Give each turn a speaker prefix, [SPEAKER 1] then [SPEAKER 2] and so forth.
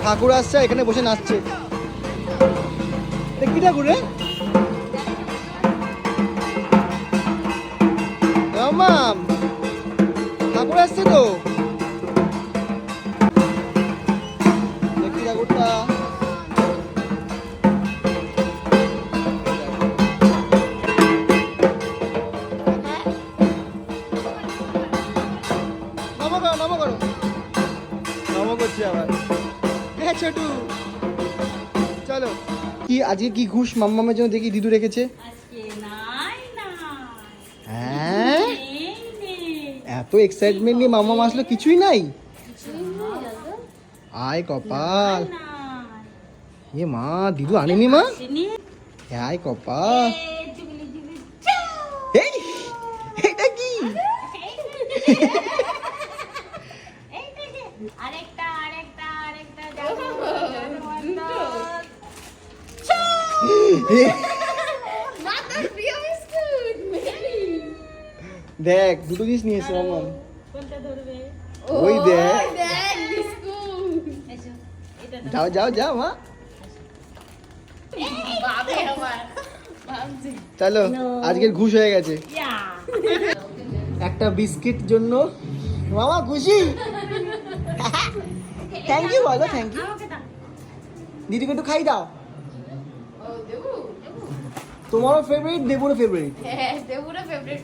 [SPEAKER 1] ঠাকুর আসছে এখানে বসে নাচছে। কি ঠাকুর রে? মাম ঠাকুর আসছে তো, দেখি ঠাকুরটা। নমো করো নমো করো, নমো করছি আবার। হ্যাঁ ছোটু চলো। কি আজকে কি ঘুষ মাম্মামের জন্য দেখি দিদু রেখেছে? হ্যাঁ এত এক্সাইটমেন্ট নিয়ে মাম্মাম আসলো, কিছুই নাই। আয় কপাল, এ মা দিদু আনেনি মা? আয় কপাল, এটা কি? দেখ দুটো জিনিস নিয়েছে মাম্মাম। ওই দেখ, যাও যাও যাও মা, চলো আজকের ঘুষ হয়ে গেছে। একটা বিস্কিট জন্য মামা খুশি। থ্যাংক ইউ বলো, থ্যাংক ইউ। দিদিকে একটু খাই দাও। তোমারও ফেভারিট, দেবুরও ফেভারিট।
[SPEAKER 2] হ্যাঁ দেবুরও ফেভারিট।